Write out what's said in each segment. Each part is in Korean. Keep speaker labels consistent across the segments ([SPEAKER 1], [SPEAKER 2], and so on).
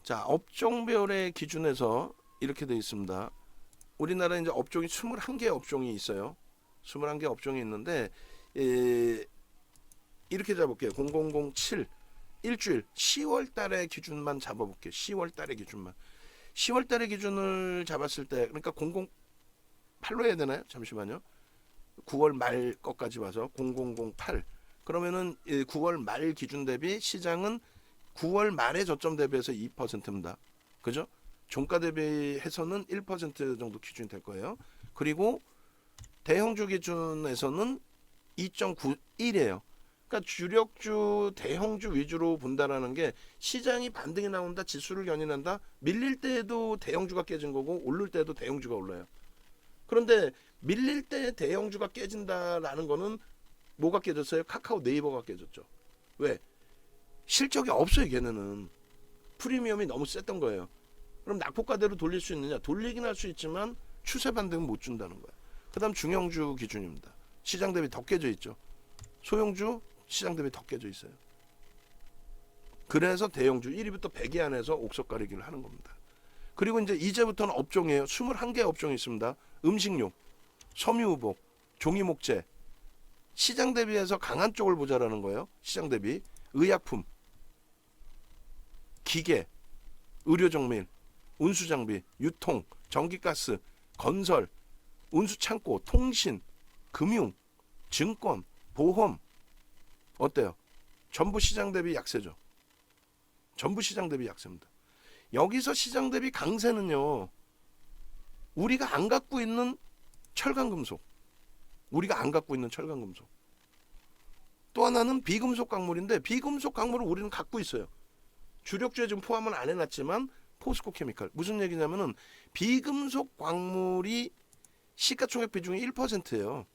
[SPEAKER 1] 자, 업종별의 기준에서 이렇게 되어 있습니다. 우리나라 이제 업종이 21개 업종이 있어요. 21개 업종이 있는데 이렇게 잡을게요. 0007 일주일 10월 달의 기준만 잡아볼게요. 10월 달의 기준만. 10월 달의 기준을 잡았을 때 그러니까 008로 해야 되나요? 잠시만요. 9월 말 것까지 와서 0008 그러면은 9월 말 기준 대비 시장은 9월 말에 저점 대비해서 2%입니다. 그죠? 종가 대비해서는 1% 정도 기준이 될 거예요. 그리고 대형주 기준에서는 2.91이에요. 그러니까 주력주 대형주 위주로 본다라는 게 시장이 반등이 나온다, 지수를 견인한다. 밀릴 때에도 대형주가 깨진 거고 오를 때도 대형주가 올라요. 그런데 밀릴 때 대형주가 깨진다라는 거는 뭐가 깨졌어요? 카카오 네이버가 깨졌죠. 왜? 실적이 없어요. 걔네는 프리미엄이 너무 셌던 거예요. 그럼 낙폭가대로 돌릴 수 있느냐? 돌리긴 할 수 있지만 추세 반등은 못 준다는 거예요. 그 다음 중형주 기준입니다. 시장 대비 더 깨져 있죠. 소형주 시장 대비 더 깨져 있어요. 그래서 대형주 1위부터 100위 안에서 옥석 가리기를 하는 겁니다. 그리고 이제부터는 업종이에요. 21개 업종이 있습니다. 음식료, 섬유유복, 종이목재. 시장 대비해서 강한 쪽을 보자라는 거예요. 시장 대비. 의약품, 기계, 의료정밀, 운수장비, 유통, 전기가스, 건설, 운수창고, 통신, 금융, 증권, 보험. 어때요? 전부 시장 대비 약세죠. 전부 시장 대비 약세입니다. 여기서 시장 대비 강세는요. 우리가 안 갖고 있는 철강금속. 우리가 안 갖고 있는 철강금속. 또 하나는 비금속 광물인데 비금속 광물을 우리는 갖고 있어요. 주력주에 좀 포함은 안 해놨지만 포스코 케미칼. 무슨 얘기냐면은 비금속 광물이 시가총액 비중이 1%예요.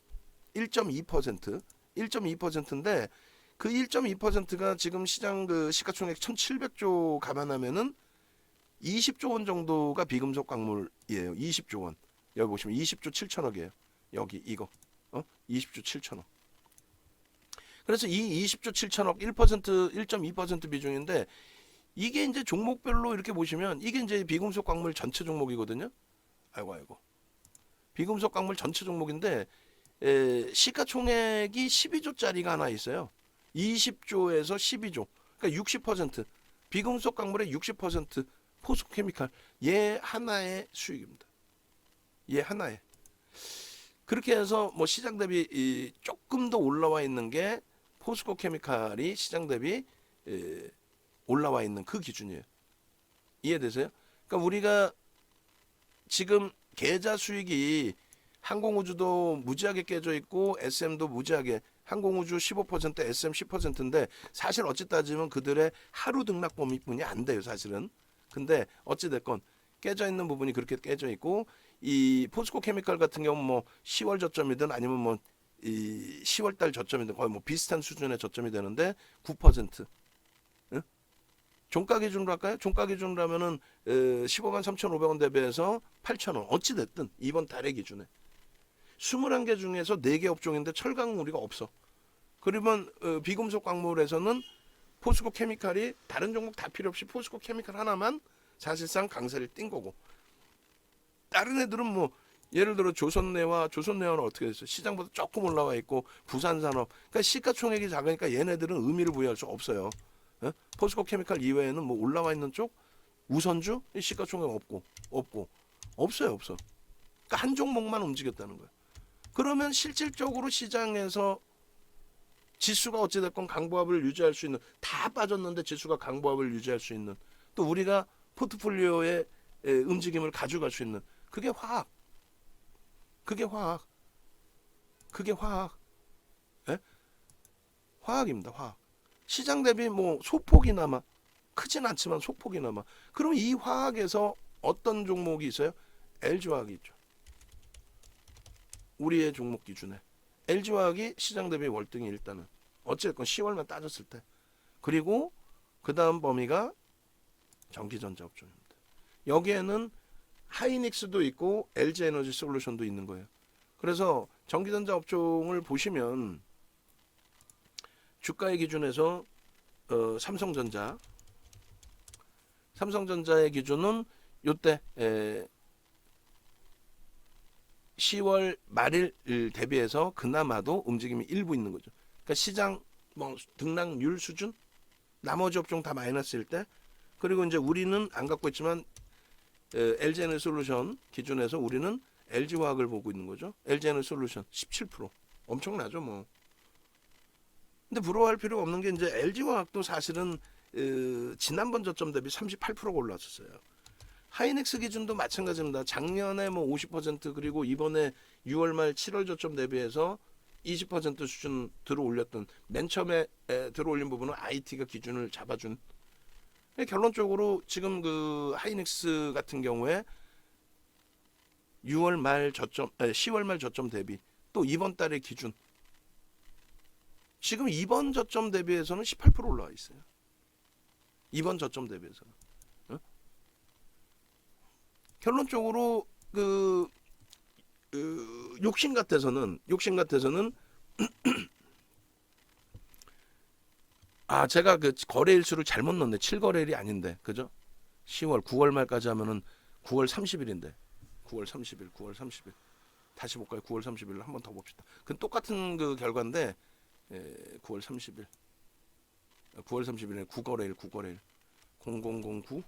[SPEAKER 1] 1.2%. 1.2%인데 그 1.2%가 지금 시장 그 시가총액 1,700조 감안하면은 20조 원 정도가 비금속 광물이에요. 20조 원. 여기 보시면 20조 7천억이에요. 여기 이거. 20조 7천억. 그래서 이 20조 7천억 1%, 1.2% 비중인데 이게 이제 종목별로 이렇게 보시면 이게 이제 비금속 광물 전체 종목이거든요. 아이고. 비금속 광물 전체 종목인데 시가총액이 12조짜리가 하나 있어요. 20조에서 12조. 그러니까 60%. 비금속 광물의 60% 포스코 케미칼. 얘 하나의 수익입니다. 얘 하나에. 그렇게 해서 뭐 시장 대비 조금 더 올라와 있는 게 포스코 케미칼이 시장 대비 올라와 있는 그 기준이에요. 이해되세요? 그러니까 우리가 지금 계좌 수익이 항공우주도 무지하게 깨져 있고 SM도 무지하게 항공우주 15% SM 10%인데 사실 어찌 따지면 그들의 하루 등락 범위뿐이 안 돼요. 사실은. 근데 어찌 됐건 깨져 있는 부분이 그렇게 깨져 있고 이 포스코 케미칼 같은 경우 뭐 10월 저점이든 아니면 뭐 이 10월 달 저점이든 거의 뭐 비슷한 수준의 저점이 되는데 9%. 응? 종가 기준으로 할까요? 종가 기준으로 하면은 15만 3,500원 대비해서 8,000원. 어찌 됐든 이번 달의 기준에 21개 중에서 4개 업종인데 철강은 우리가 없어. 그러면 비금속 광물에서는 포스코 케미칼이 다른 종목 다 필요 없이 포스코 케미칼 하나만 사실상 강세를 띈 거고 다른 애들은 뭐 예를 들어 조선내화는 어떻게 됐어요? 시장보다 조금 올라와 있고 부산산업 그러니까 시가총액이 작으니까 얘네들은 의미를 부여할 수 없어요. 포스코 케미칼 이외에는 뭐 올라와 있는 쪽 우선주 시가총액 없어요. 그러니까 한 종목만 움직였다는 거예요. 그러면 실질적으로 시장에서 지수가 어찌됐건 강보합을 유지할 수 있는 다 빠졌는데 지수가 강보합을 유지할 수 있는 또 우리가 포트폴리오의 움직임을 가져갈 수 있는 그게 화학. 예? 화학입니다. 화학. 시장 대비 뭐 소폭이나마 크진 않지만 소폭이나마. 그럼 이 화학에서 어떤 종목이 있어요? LG화학이 있죠. 우리의 종목 기준에 LG화학이 시장 대비 월등히 일단은 어쨌건 10월만 따졌을 때 그리고 그 다음 범위가 전기전자 업종입니다. 여기에는 하이닉스도 있고 LG에너지 솔루션도 있는 거예요. 그래서 전기전자 업종을 보시면 주가의 기준에서 삼성전자 삼성전자의 기준은 요때 10월 말일 대비해서 그나마도 움직임이 일부 있는 거죠. 그러니까 시장 뭐 등락률 수준, 나머지 업종 다 마이너스일 때, 그리고 이제 우리는 안 갖고 있지만 LG에너솔루션 기준에서 우리는 LG화학을 보고 있는 거죠. LG에너솔루션 17%, 엄청나죠 뭐. 근데 부러워할 필요가 없는 게 이제 LG화학도 사실은 지난번 저점 대비 38%가 올랐었어요. 하이닉스 기준도 마찬가지입니다. 작년에 뭐 50% 그리고 이번에 6월 말 7월 저점 대비해서 20% 수준 들어올렸던, 맨 처음에 들어올린 부분은 IT가 기준을 잡아준. 결론적으로 지금 그 하이닉스 같은 경우에 6월 말 저점, 10월 말 저점 대비 또 이번 달의 기준, 지금 이번 저점 대비해서는 18% 올라와 있어요. 이번 저점 대비해서는. 결론적으로 욕심 같아서는 아, 제가 그 거래일수를 잘못 넣었네. 7거래일이 아닌데. 그죠? 10월 9월 말까지 하면은 9월 30일인데. 9월 30일. 다시 볼까요? 9월 30일 한 번 더 봅시다. 그 똑같은 그 결과인데 9월 30일. 9월 30일에 9거래일. 0009.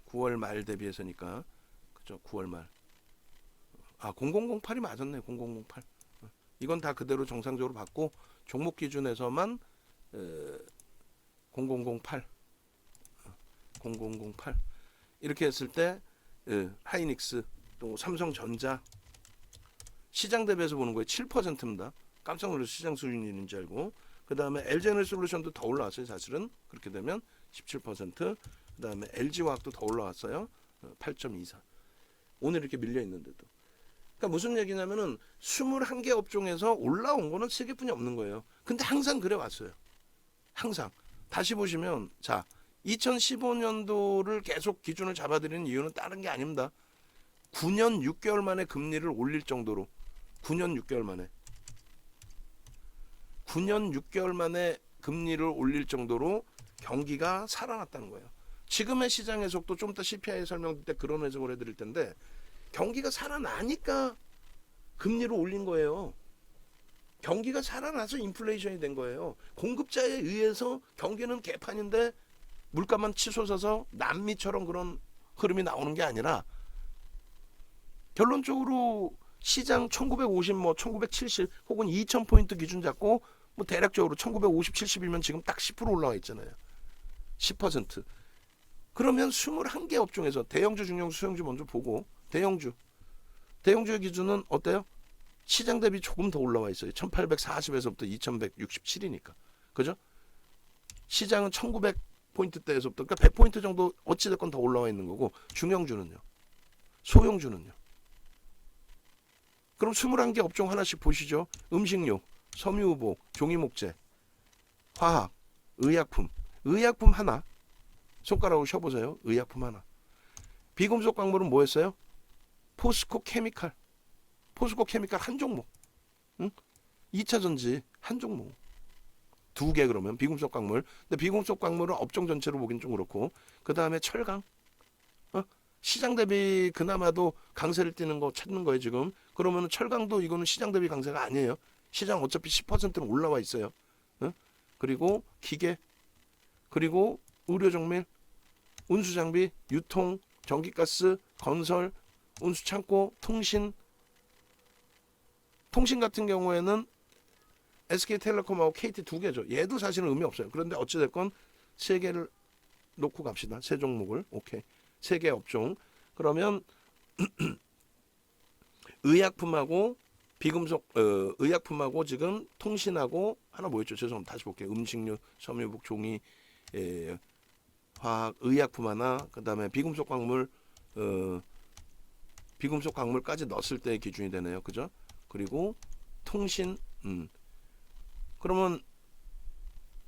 [SPEAKER 1] 9월 말 대비해서니까. 그죠? 9월 말. 아, 0008이 맞았네. 0008. 이건 다 그대로 정상적으로 받고 종목 기준에서만 0008 이렇게 했을 때 하이닉스 또 삼성전자 시장 대비해서 보는 거에 7%입니다. 깜짝 놀라서 시장 수준인 줄 알고. 그 다음에 LG에너솔루션도 더 올라왔어요. 사실은 그렇게 되면 17%. 그 다음에 LG화학도 더 올라왔어요. 8.24. 오늘 이렇게 밀려 있는데도. 그러니까 무슨 얘기냐면은 21개 업종에서 올라온 거는 3개뿐이 없는 거예요. 근데 항상 그래 왔어요. 항상. 다시 보시면 자, 2015년도를 계속 기준을 잡아드리는 이유는 다른 게 아닙니다. 9년 6개월 만에 금리를 올릴 정도로 9년 6개월 만에 금리를 올릴 정도로 경기가 살아났다는 거예요. 지금의 시장의 속도 좀 더 CPI 설명 때 그런 해석을 해드릴 텐데 경기가 살아나니까 금리를 올린 거예요. 경기가 살아나서 인플레이션이 된 거예요. 공급자에 의해서 경기는 개판인데 물가만 치솟아서 남미처럼 그런 흐름이 나오는 게 아니라 결론적으로 시장 1950, 뭐 1970 혹은 2000포인트 기준 잡고 뭐 대략적으로 1950, 70이면 지금 딱 10% 올라와 있잖아요. 10%. 그러면 21개 업종에서 대형주, 중형주, 소형주 먼저 보고 대형주의 기준은 어때요? 시장 대비 조금 더 올라와 있어요. 1840에서부터 2167이니까. 그죠? 시장은 1900포인트대에서부터 그러니까 100포인트 정도 어찌됐건 더 올라와 있는 거고 중형주는요. 소형주는요. 그럼 21개 업종 하나씩 보시죠. 음식료, 섬유유복, 종이목재, 화학, 의약품 하나. 손가락으로 쉬어보세요. 의약품 하나. 비금속 광물은 뭐였어요? 포스코 케미칼 한 종목. 응? 2차 전지 한 종목. 2개 그러면 비금속 광물. 근데 비금속 광물은 업종 전체로 보긴 좀 그렇고. 그 다음에 철강. 시장 대비 그나마도 강세를 띠는 거 찾는 거예요 지금. 그러면 철강도 이거는 시장 대비 강세가 아니에요. 시장 어차피 10%는 올라와 있어요. 그리고 기계, 그리고 의료정밀, 운수장비, 유통, 전기가스, 건설, 운수창고, 통신 같은 경우에는 SK텔레콤하고 KT 2개죠. 얘도 사실은 의미 없어요. 그런데 어찌됐건 3개를 놓고 갑시다. 3종목을. 오케이. 3개 업종. 그러면 의약품하고 비금속, 의약품하고 지금 통신하고 하나 뭐였죠? 죄송합니다. 다시 볼게요. 음식료, 섬유복, 종이, 화학, 의약품 하나, 그 다음에 비금속 광물, 비금속 광물까지 넣었을 때의 기준이 되네요. 그죠? 그리고 통신, 그러면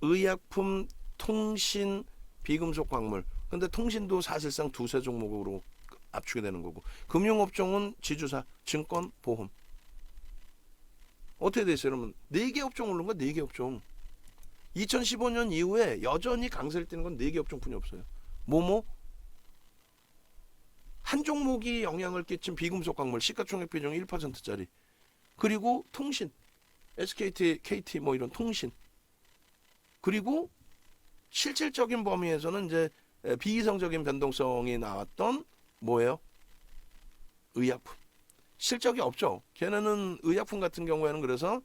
[SPEAKER 1] 의약품, 통신, 비금속 광물. 근데 통신도 사실상 2-3 종목으로 압축이 되는 거고. 금융업종은 지주사, 증권, 보험. 어떻게 돼 있어요? 여러분 4개 업종 오른 거 4개 업종. 2015년 이후에 여전히 강세를 띠는 건 4개 업종뿐이 없어요. 뭐뭐? 한 종목이 영향을 끼친 비금속 광물 시가총액 비중 1%짜리. 그리고 통신. SKT, KT 뭐 이런 통신. 그리고 실질적인 범위에서는 이제 비이성적인 변동성이 나왔던 뭐예요? 의약품. 실적이 없죠. 걔네는 의약품 같은 경우에는 그래서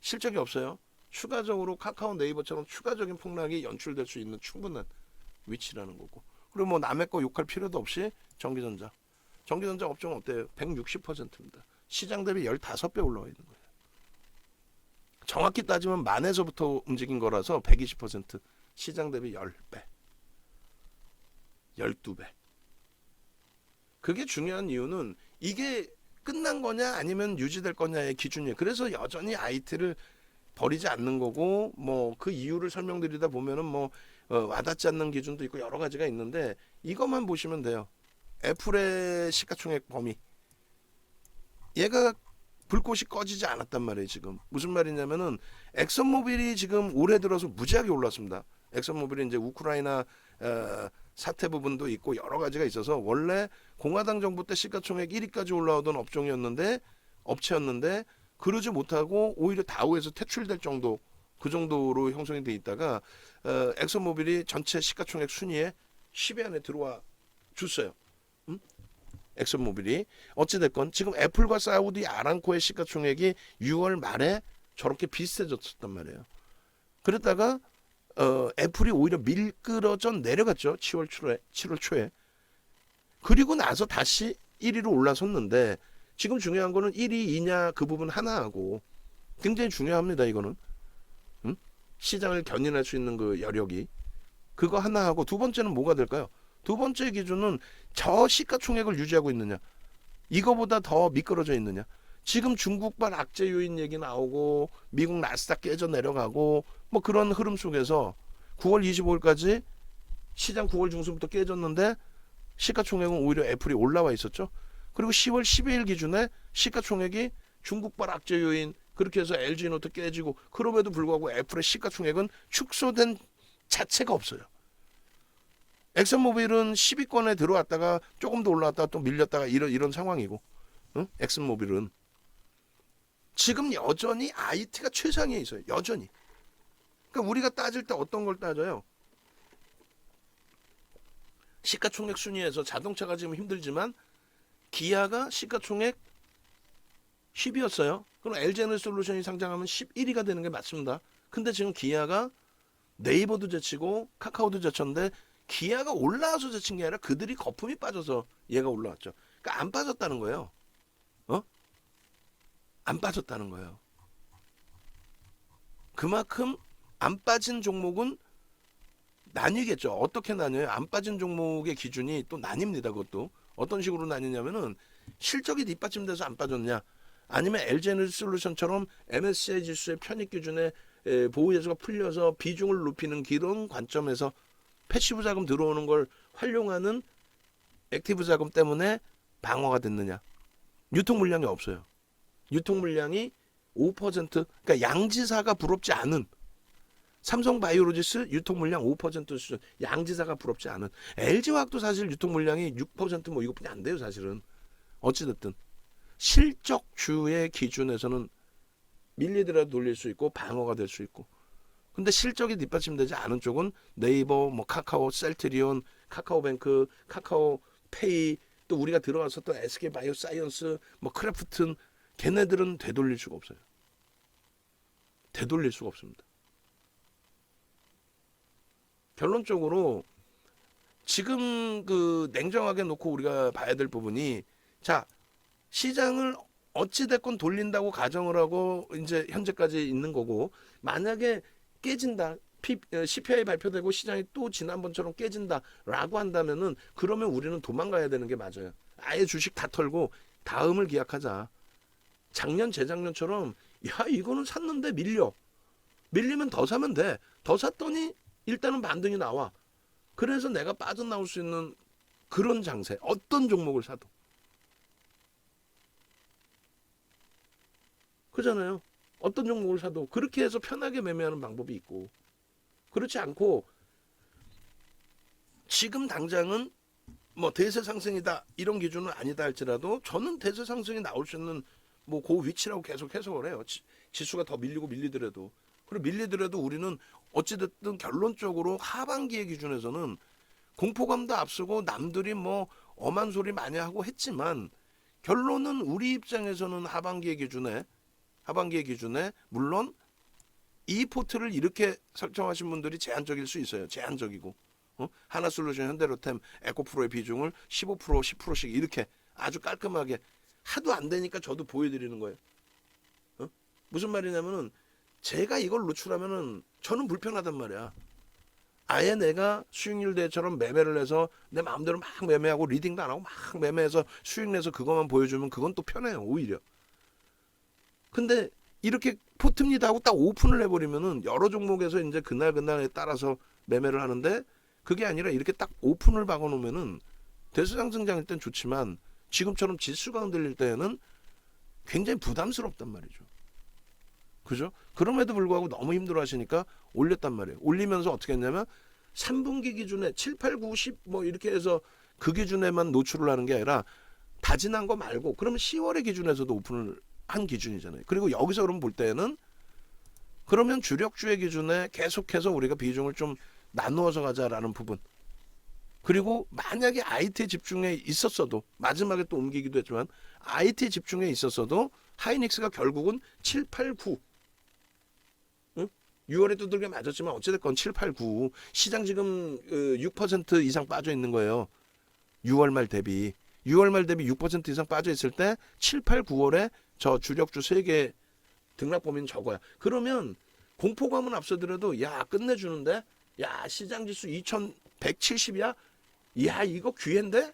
[SPEAKER 1] 실적이 없어요. 추가적으로 카카오 네이버처럼 추가적인 폭락이 연출될 수 있는 충분한 위치라는 거고. 그리고 뭐 남의 거 욕할 필요도 없이 전기전자. 전기전자 업종은 어때요? 160%입니다. 시장 대비 15배 올라와 있는 거예요. 정확히 따지면 만에서부터 움직인 거라서 120%. 시장 대비 10배. 12배. 그게 중요한 이유는 이게 끝난 거냐 아니면 유지될 거냐의 기준이에요. 그래서 여전히 IT를 버리지 않는 거고 뭐 그 이유를 설명드리다 보면은 뭐 와닿지 않는 기준도 있고 여러 가지가 있는데 이것만 보시면 돼요. 애플의 시가총액 범위. 얘가 불꽃이 꺼지지 않았단 말이에요. 지금 무슨 말이냐면은 엑슨모빌이 지금 올해 들어서 무지하게 올랐습니다. 엑슨모빌이 이제 우크라이나 사태 부분도 있고 여러 가지가 있어서 원래 공화당 정부 때 시가총액 1위까지 올라오던 업체였는데 그러지 못하고 오히려 다우에서 퇴출될 정도 그 정도로 형성이 돼 있다가 엑슨모빌이 전체 시가총액 순위에 10위 안에 들어와 줬어요. 엑슨모빌이 어찌됐건 지금 애플과 사우디 아람코의 시가총액이 6월 말에 저렇게 비슷해졌단 말이에요. 그랬다가 애플이 오히려 밀끌어져 내려갔죠. 7월 초에. 그리고 나서 다시 1위로 올라섰는데 지금 중요한 거는 1위, 2냐 그 부분 하나하고 굉장히 중요합니다. 이거는. 시장을 견인할 수 있는 그 여력이. 그거 하나하고 두 번째는 뭐가 될까요? 두 번째 기준은 저 시가총액을 유지하고 있느냐. 이거보다 더 미끄러져 있느냐. 지금 중국발 악재 요인 얘기 나오고 미국 나스닥 깨져 내려가고 뭐 그런 흐름 속에서 9월 25일까지 시장 9월 중순부터 깨졌는데 시가총액은 오히려 애플이 올라와 있었죠. 그리고 10월 12일 기준에 시가총액이 중국발 악재 요인 그렇게 해서 LG노트 깨지고 그럼에도 불구하고 애플의 시가총액은 축소된 자체가 없어요. 엑슨모빌은 10위권에 들어왔다가 조금 더 올라왔다가 또 밀렸다가 이런 상황이고 엑슨모빌은 지금 여전히 IT가 최상위에 있어요. 여전히. 그러니까 우리가 따질 때 어떤 걸 따져요? 시가총액 순위에서 자동차가 지금 힘들지만 기아가 시가총액 10위였어요. 그럼 LG에너지솔루션이 상장하면 11위가 되는 게 맞습니다. 근데 지금 기아가 네이버도 제치고 카카오도 제쳤는데 기아가 올라와서 제친 게 아니라 그들이 거품이 빠져서 얘가 올라왔죠. 그러니까 안 빠졌다는 거예요. 안 빠졌다는 거예요. 그만큼 안 빠진 종목은 나뉘겠죠. 어떻게 나뉘어요? 안 빠진 종목의 기준이 또 나뉩니다. 그것도. 어떤 식으로 나뉘냐면은 실적이 뒷받침돼서 안 빠졌냐 아니면 LG에너지솔루션처럼 MSCI 지수의 편입 기준에 보호예수가 풀려서 비중을 높이는 그런 관점에서 패시브 자금 들어오는 걸 활용하는 액티브 자금 때문에 방어가 됐느냐. 유통 물량이 없어요. 유통 물량이 5% 그러니까 양지사가 부럽지 않은 삼성바이오로지스 유통 물량 5% 수준 양지사가 부럽지 않은 LG화학도 사실 유통 물량이 6%뭐 이것뿐이 안 돼요. 사실은 어찌됐든 실적주의 기준에서는 밀리더라도 돌릴 수 있고 방어가 될 수 있고 근데 실적이 뒷받침되지 않은 쪽은 네이버, 뭐 카카오, 셀트리온, 카카오뱅크, 카카오페이 또 우리가 들어왔었던 SK바이오사이언스, 뭐 크래프튼 걔네들은 되돌릴 수가 없어요. 되돌릴 수가 없습니다. 결론적으로 지금 그 냉정하게 놓고 우리가 봐야 될 부분이 자 시장을 어찌됐건 돌린다고 가정을 하고 이제 현재까지 있는 거고 만약에 깨진다 CPI 발표되고 시장이 또 지난번처럼 깨진다라고 한다면은 그러면 우리는 도망가야 되는 게 맞아요. 아예 주식 다 털고 다음을 기약하자. 작년 재작년처럼 야 이거는 샀는데 밀리면 더 사면 돼. 더 샀더니 일단은 반등이 나와. 그래서 내가 빠져나올 수 있는 그런 장세. 어떤 종목을 사도. 그잖아요. 어떤 종목을 사도 그렇게 해서 편하게 매매하는 방법이 있고 그렇지 않고 지금 당장은 뭐 대세 상승이다 이런 기준은 아니다 할지라도 저는 대세 상승이 나올 수 있는 뭐 그 위치라고 계속 해석을 해요. 지수가 더 밀리고 밀리더라도. 그리고 밀리더라도 우리는 어찌됐든 결론적으로 하반기의 기준에서는 공포감도 앞서고 남들이 뭐 엄한 소리 많이 하고 했지만 결론은 우리 입장에서는 하반기의 기준에 물론 이 포트를 이렇게 설정하신 분들이 제한적일 수 있어요. 제한적이고 하나솔루션, 현대로템, 에코프로의 비중을 15%, 10%씩 이렇게 아주 깔끔하게 하도 안 되니까 저도 보여드리는 거예요. 무슨 말이냐면은 제가 이걸 노출하면은 저는 불편하단 말이야. 아예 내가 수익률 대처럼 매매를 해서 내 마음대로 막 매매하고 리딩도 안 하고 막 매매해서 수익 내서 그것만 보여주면 그건 또 편해요. 오히려. 근데 이렇게 포트입니다 하고 딱 오픈을 해버리면은 여러 종목에서 이제 그날에 따라서 매매를 하는데 그게 아니라 이렇게 딱 오픈을 박아놓으면은 대수상승장일 땐 좋지만 지금처럼 지수가 흔들릴 때에는 굉장히 부담스럽단 말이죠. 그죠? 그럼에도 불구하고 너무 힘들어 하시니까 올렸단 말이에요. 올리면서 어떻게 했냐면 3분기 기준에 7, 8, 9, 10 뭐 이렇게 해서 그 기준에만 노출을 하는 게 아니라 다진한 거 말고 그러면 10월의 기준에서도 오픈을 한 기준이잖아요. 그리고 여기서 그럼 볼 때는 그러면 주력주의 기준에 계속해서 우리가 비중을 좀 나누어서 가자라는 부분. 그리고 만약에 IT에 집중해 있었어도 마지막에 또 옮기기도 했지만 IT에 집중해 있었어도 하이닉스가 결국은 7, 8, 9 6월에 두들겨 맞았지만 어찌됐건 7, 8, 9 시장 지금 6% 이상 빠져 있는 거예요. 6월 말 대비 6% 이상 빠져 있을 때 7, 8, 9월에 저 주력주 3개 등락 범위는 적어야. 그러면 공포감은 앞서더라도 야 끝내주는데 야 시장 지수 2170이야? 야 이거 귀한데?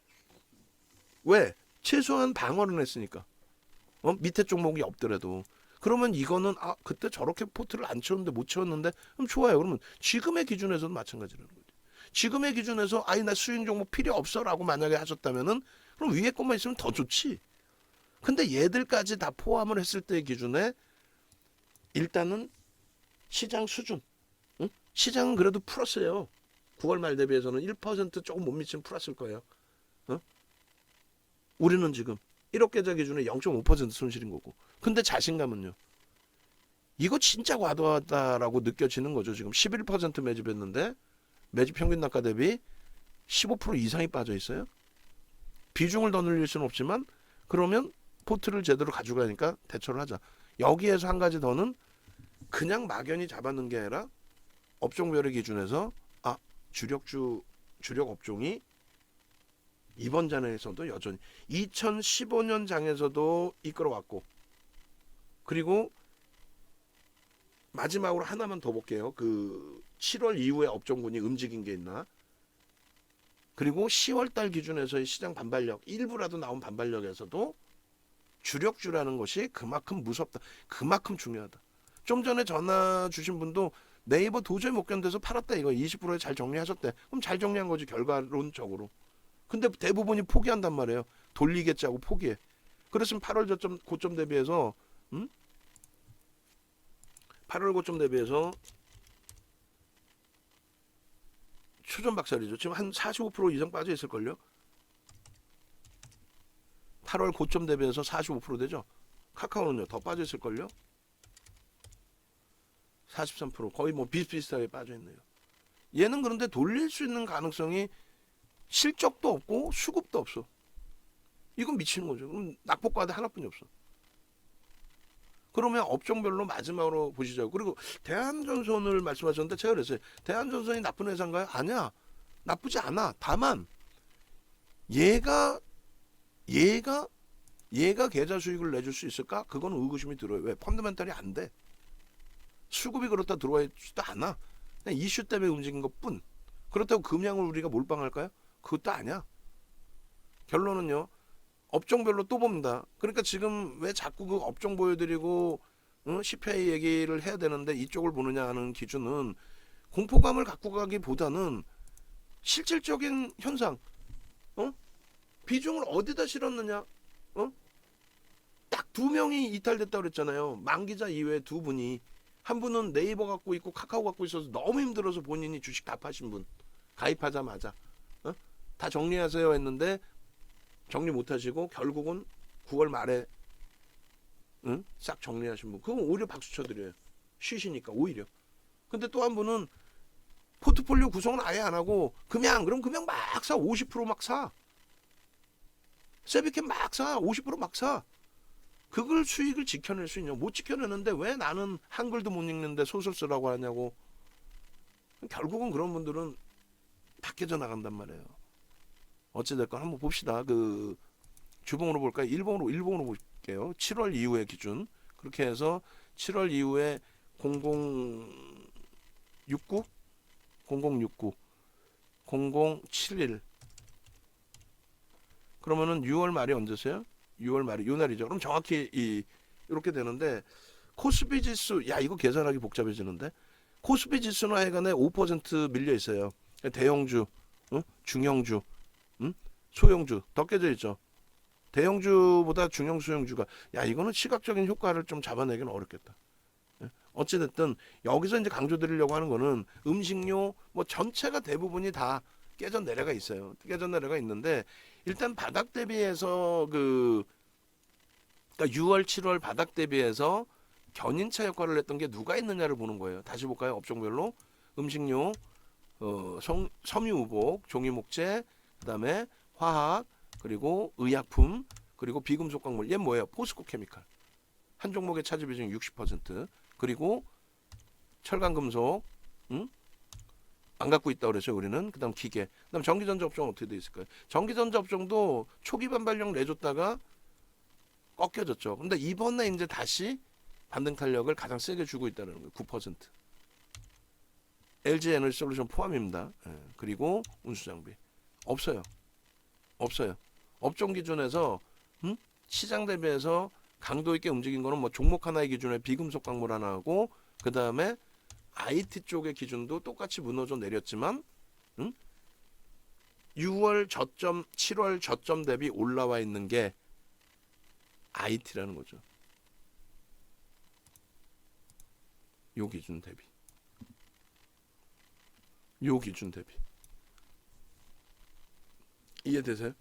[SPEAKER 1] 왜? 최소한 방어는 했으니까. 밑에 종목이 없더라도. 그러면 이거는 그때 저렇게 포트를 안 채웠는데 못 채웠는데 그럼 좋아요. 그러면 지금의 기준에서도 마찬가지라는 거죠. 지금의 기준에서 나 수익 종목 필요 없어라고 만약에 하셨다면은 그럼 위에 것만 있으면 더 좋지. 근데 얘들까지 다 포함을 했을 때의 기준에 일단은 시장 수준. 응? 시장은 그래도 플러스예요. 9월 말 대비해서는 1% 조금 못 미치면 플러스일 거예요. 우리는 지금 1억 계좌 기준에 0.5% 손실인 거고. 근데 자신감은요. 이거 진짜 과도하다라고 느껴지는 거죠. 지금 11% 매집했는데 매집 평균 단가 대비 15% 이상이 빠져 있어요. 비중을 더 늘릴 수는 없지만 그러면 포트를 제대로 가져가니까 대처를 하자. 여기에서 한 가지 더는 그냥 막연히 잡아놓은 게 아니라 업종별의 기준에서 주력 업종이 이번 장에서도 여전히 2015년 장에서도 이끌어왔고 그리고 마지막으로 하나만 더 볼게요. 그 7월 이후에 업종군이 움직인 게 있나? 그리고 10월 달 기준에서의 시장 반발력 일부라도 나온 반발력에서도 주력주라는 것이 그만큼 무섭다. 그만큼 중요하다. 좀 전에 전화 주신 분도 네이버 도저히 못 견뎌서 팔았다 이거 20%에 잘 정리하셨대. 그럼 잘 정리한 거지 결과론적으로. 근데 대부분이 포기한단 말이에요. 돌리겠지 하고 포기해. 그랬으면 8월 저점 고점 대비해서 8월 고점 대비해서 초전박살이죠. 지금 한 45% 이상 빠져 있을걸요. 8월 고점 대비해서 45% 되죠. 카카오는요 더 빠져 있을걸요. 43% 거의 뭐 비슷비슷하게 빠져 있네요. 얘는 그런데 돌릴 수 있는 가능성이 실적도 없고 수급도 없어. 이건 미치는 거죠. 그럼 낙폭과대 하나뿐이 없어. 그러면 업종별로 마지막으로 보시죠. 그리고 대한전선을 말씀하셨는데 제가 그랬어요. 대한전선이 나쁜 회사인가요? 아니야. 나쁘지 않아. 다만 얘가 계좌 수익을 내줄 수 있을까? 그건 의구심이 들어요. 왜? 펀더멘탈이 안 돼. 수급이 그렇다 들어와 있지도 않아. 그냥 이슈 때문에 움직인 것뿐. 그렇다고 금양을 우리가 몰빵할까요? 그것도 아니야. 결론은요. 업종별로 또 봅니다. 그러니까 지금 왜 자꾸 그 업종 보여드리고 CPI 얘기를 해야 되는데 이쪽을 보느냐 하는 기준은 공포감을 갖고 가기보다는 실질적인 현상. 비중을 어디다 실었느냐? 딱 2명이 이탈됐다고 그랬잖아요. 만기자 이외에 2분이. 한 분은 네이버 갖고 있고 카카오 갖고 있어서 너무 힘들어서 본인이 주식 다 파신 분. 가입하자마자 어? 다 정리하세요 했는데 정리 못 하시고 결국은 9월 말에 응? 싹 정리하신 분. 그건 오히려 박수 쳐드려요. 쉬시니까 오히려. 근데 또 한 분은 포트폴리오 구성은 아예 안 하고 그럼 막 사. 50%막 사. 세비캔 막 사. 50%막 사. 그걸 수익을 지켜낼 수 있냐? 못 지켜내는데 왜 나는 한글도 못 읽는데 소설 쓰라고 하냐고. 결국은 그런 분들은 다 깨져나간단 말이에요. 어찌됐건 한번 봅시다. 그 주봉으로 볼까요? 일봉으로 볼게요. 7월 이후의 기준. 그렇게 해서 7월 이후에 0069, 0069, 0071. 그러면은 6월 말이 언제세요? 6월 말이 요 날이죠. 그럼 정확히 이렇게 되는데 코스피 지수 야 이거 계산하기 복잡해지는데 코스피 지수는 하여간에 5% 밀려 있어요. 대형주, 응? 중형주, 응? 소형주 더 깨져 있죠. 대형주보다 중형 소형주가 야 이거는 시각적인 효과를 좀 잡아내기는 어렵겠다. 어찌됐든 여기서 이제 강조드리려고 하는 거는 음식료 뭐 전체가 대부분이 다 깨져 내려가 있어요. 깨져 내려가 있는데 일단 바닥 대비해서 그러니까 6월, 7월 바닥 대비해서 견인차 효과를 냈던 게 누가 있느냐를 보는 거예요. 다시 볼까요? 업종별로 음식료, 섬유우복, 종이목재, 그다음에 화학, 그리고 의약품, 그리고 비금속 광물. 얘 뭐예요? 포스코 케미칼. 한 종목의 차지 비중이 60%. 그리고 철강금속, 응? 안 갖고 있다 그래서 우리는. 그다음 기계. 그다음 전기전자 업종은 어떻게 돼 있을까요? 전기전자 업종도 초기 반발력 내줬다가 꺾여졌죠. 근데 이번에 이제 다시 반등 탄력을 가장 세게 주고 있다는 거예요. 9%. LG 에너지 솔루션 포함입니다. 예. 그리고 운수장비 없어요. 없어요. 업종 기준에서 시장 대비해서 강도 있게 움직인 거는 뭐 종목 하나의 기준에 비금속 광물 하나 하고 그 다음에 IT 쪽의 기준도 똑같이 무너져 내렸지만 6월 저점, 7월 저점 대비 올라와 있는 게 IT라는 거죠. 요 기준 대비. 요 기준 대비. 이해되세요?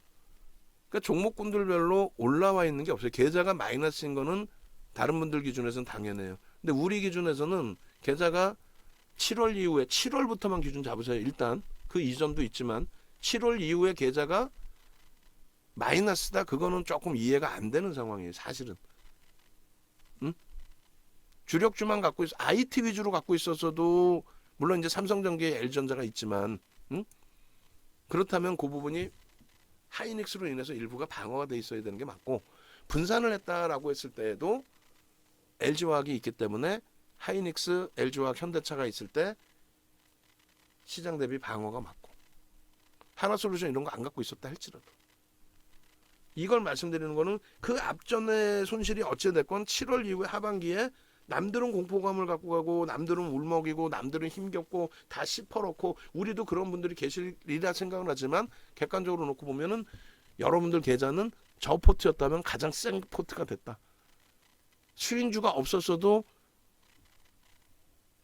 [SPEAKER 1] 그러니까 종목군들별로 올라와 있는 게 없어요. 계좌가 마이너스인 거는 다른 분들 기준에서는 당연해요. 근데 우리 기준에서는 계좌가 7월 이후에 7월부터만 기준 잡으세요. 일단 그 이전도 있지만 7월 이후에 계좌가 마이너스다. 그거는 조금 이해가 안 되는 상황이에요. 사실은. 응? 주력주만 갖고 있어 IT 위주로 갖고 있었어도 물론 이제 삼성전기에 LG전자가 있지만 응? 그렇다면 그 부분이 하이닉스로 인해서 일부가 방어가 돼 있어야 되는 게 맞고 분산을 했다라고 했을 때에도 LG화학이 있기 때문에 하이닉스, LG화학, 현대차가 있을 때 시장 대비 방어가 맞고 하나솔루션 이런 거 안 갖고 있었다 할지라도 이걸 말씀드리는 거는 그 앞전에 손실이 어찌됐건 7월 이후에 하반기에 남들은 공포감을 갖고 가고 남들은 울먹이고 남들은 힘겹고 다 씹어놓고 우리도 그런 분들이 계시리라 생각을 하지만 객관적으로 놓고 보면은 여러분들 계좌는 저 포트였다면 가장 센 포트가 됐다. 수인주가 없었어도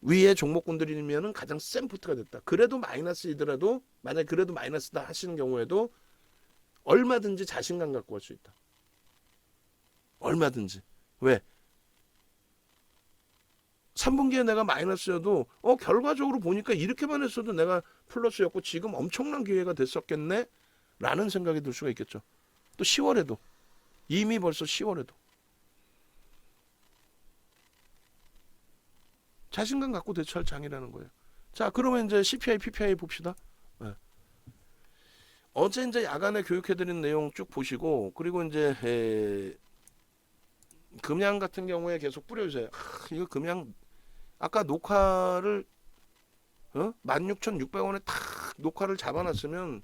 [SPEAKER 1] 위에 종목군들이면은 가장 센 포트가 됐다. 그래도 마이너스이더라도 만약 그래도 마이너스다 하시는 경우에도 얼마든지 자신감 갖고 할 수 있다. 얼마든지. 왜? 3분기에 내가 마이너스여도 결과적으로 보니까 이렇게만 했어도 내가 플러스였고 지금 엄청난 기회가 됐었겠네 라는 생각이 들 수가 있겠죠. 또 10월에도 이미 벌써 10월에도 자신감 갖고 대처할 장이라는 거예요. 자 그러면 이제 CPI, PPI 봅시다. 네. 어제 이제 야간에 교육해드린 내용 쭉 보시고 그리고 이제 금양 같은 경우에 계속 뿌려주세요. 이거 금양 아까 녹화를 16,600원에 탁 녹화를 잡아놨으면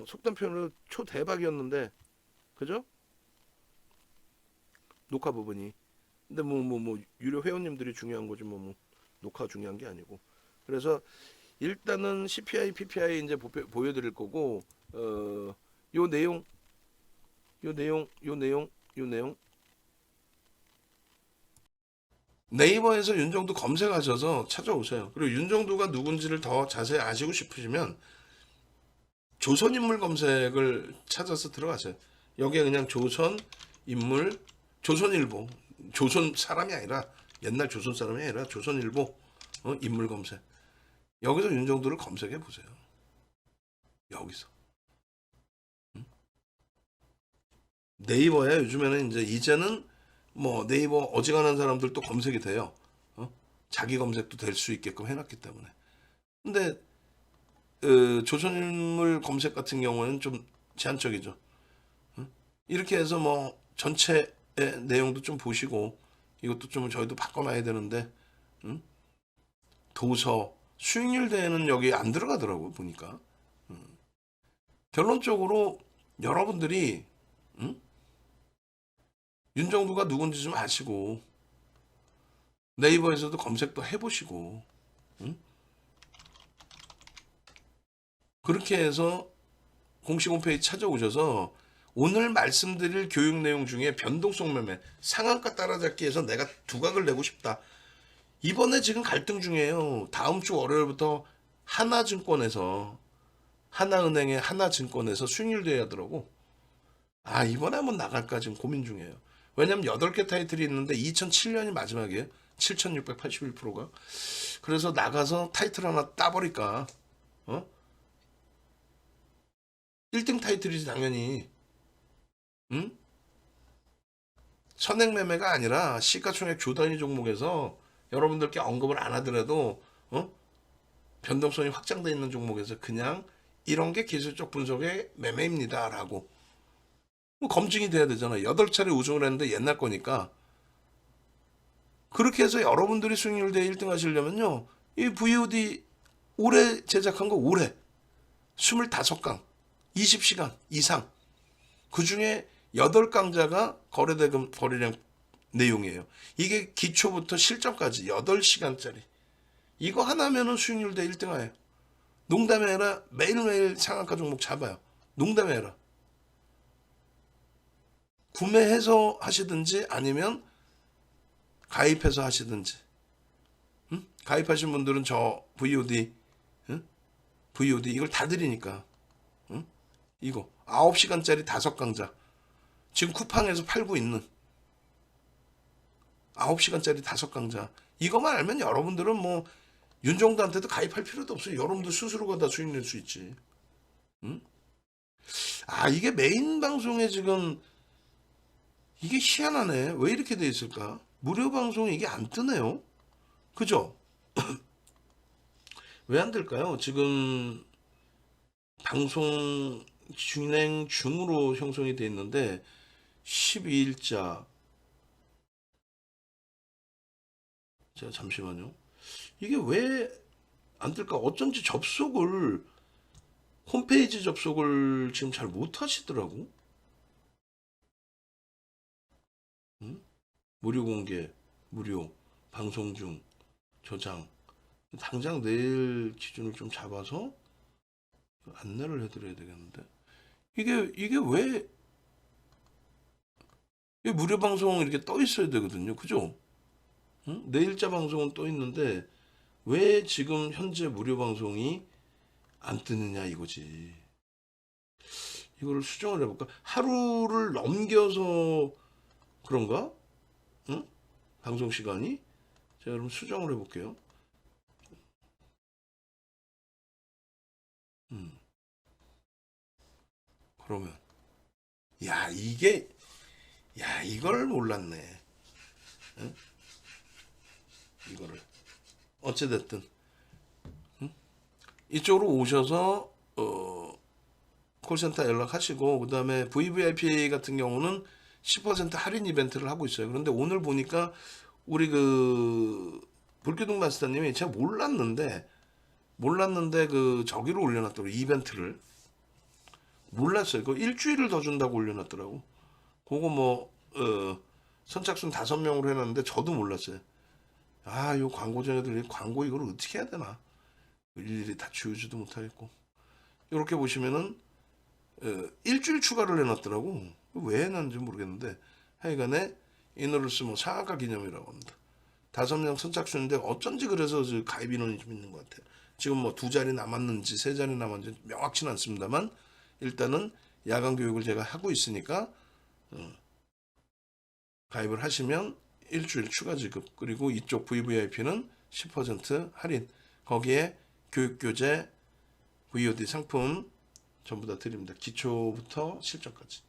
[SPEAKER 1] 속된 표현으로 초대박이었는데 그죠? 녹화 부분이 근데 뭐 유료 회원님들이 중요한 거지 뭐 녹화 중요한 게 아니고 그래서 일단은 CPI, PPI 이제 보여드릴 거고 요 내용 네이버에서 윤정도 검색하셔서 찾아오세요. 그리고 윤정도가 누군지를 더 자세히 아시고 싶으시면 조선인물 검색을 찾아서 들어가세요. 여기에 그냥 조선인물, 조선일보, 조선 사람이 아니라 옛날 조선 사람이 아니라 조선일보 인물 검색. 여기서 윤정도를 검색해 보세요. 여기서. 네이버에 요즘에는 이제는 뭐 네이버 어지간한 사람들도 검색이 돼요. 자기 검색도 될 수 있게끔 해놨기 때문에. 근데 조선인물 검색 같은 경우에는 좀 제한적이죠. 이렇게 해서 뭐 전체의 내용도 좀 보시고 이것도 좀 저희도 바꿔놔야 되는데 도서 수익률 대회는 여기 안 들어가더라고 보니까. 결론적으로 여러분들이 윤정도가 누군지 좀 아시고 네이버에서도 검색도 해보시고 그렇게 해서 공식 홈페이지 찾아오셔서 오늘 말씀드릴 교육 내용 중에 변동성 매매 상한가 따라잡기에서 내가 두각을 내고 싶다. 이번에 지금 갈등 중이에요. 다음 주 월요일부터 하나증권에서 하나은행의 하나증권에서 수익률 대회 하더라고. 아 이번에 한번 나갈까 지금 고민 중이에요. 왜냐면 8개 타이틀이 있는데 2007년이 마지막이에요. 7681%가. 그래서 나가서 타이틀 하나 따버릴까. 1등 타이틀이지 당연히. 응? 선행 매매가 아니라 시가총액 주 단위 종목에서 여러분들께 언급을 안 하더라도 변동성이 확장되어 있는 종목에서 그냥 이런 게 기술적 분석의 매매입니다라고 뭐 검증이 돼야 되잖아요. 8차례 우승을 했는데 옛날 거니까. 그렇게 해서 여러분들이 수익률 대 1등 하시려면요. 이 VOD 올해 제작한 거 올해 25강 20시간 이상 그 중에 8강자가 거래대금 거래량 내용이에요. 이게 기초부터 실전까지 8시간짜리. 이거 하나면은 수익률 대 1등 해요. 농담이 아니라 매일매일 상한가 종목 잡아요. 농담이 아니라. 구매해서 하시든지 아니면 가입해서 하시든지. 가입하신 분들은 저 VOD, VOD 이걸 다 드리니까. 이거 9시간짜리 5강자. 지금 쿠팡에서 팔고 있는 9시간짜리 5강자. 이거만 알면 여러분들은 뭐 윤정도한테도 가입할 필요도 없어요. 여러분들 스스로가 다 수익 낼 수 있지. 아 이게 메인 방송에 지금 이게 희한하네. 왜 이렇게 돼 있을까? 무료 방송에 이게 안 뜨네요. 그죠? 왜 안 될까요? 지금 방송 진행 중으로 형성이 돼 있는데 12일자 제가 잠시만요. 이게 왜 안 뜰까? 어쩐지 접속을 홈페이지 접속을 지금 잘 못 하시더라고. 응? 무료 공개, 무료 방송 중 저장. 당장 내일 기준을 좀 잡아서 안내를 해드려야 되겠는데. 이게 왜 무료 방송 이렇게 떠 있어야 되거든요. 그죠? 응? 내일자 방송은 떠 있는데 왜 지금 현재 무료 방송이 안 뜨느냐 이거지. 이거를 수정을 해볼까? 하루를 넘겨서 그런가? 응? 방송 시간이? 제가 그럼 수정을 해볼게요. 그러면 야 이게 야 이걸 몰랐네. 응? 이거를 어찌됐든 이쪽으로 오셔서 콜센터 연락하시고 그다음에 VVIP 같은 경우는 10% 할인 이벤트를 하고 있어요. 그런데 오늘 보니까 우리 그 불교동 마스터님이 제가 몰랐는데 그 저기로 올려놨더라고 이벤트를 몰랐어요. 그 일주일을 더 준다고 올려놨더라고. 그거 뭐 선착순 5명으로 해놨는데 저도 몰랐어요. 아, 요 광고쟁이들 광고 이걸 어떻게 해야 되나? 일일이 다 지우지도 못하겠고. 이렇게 보시면은 일주일 추가를 해놨더라고. 왜 해놨는지 모르겠는데 하여간에 이너루스 뭐 상한가 기념이라고 합니다. 5명 선착순인데 어쩐지 그래서 가입 인원이 좀 있는 것 같아요. 지금 뭐 2자리 남았는지 3자리 남았는지 명확치는 않습니다만 일단은 야간 교육을 제가 하고 있으니까 가입을 하시면 일주일 추가 지급, 그리고 이쪽 VVIP는 10% 할인, 거기에 교육교재, VOD 상품 전부 다 드립니다. 기초부터 실전까지.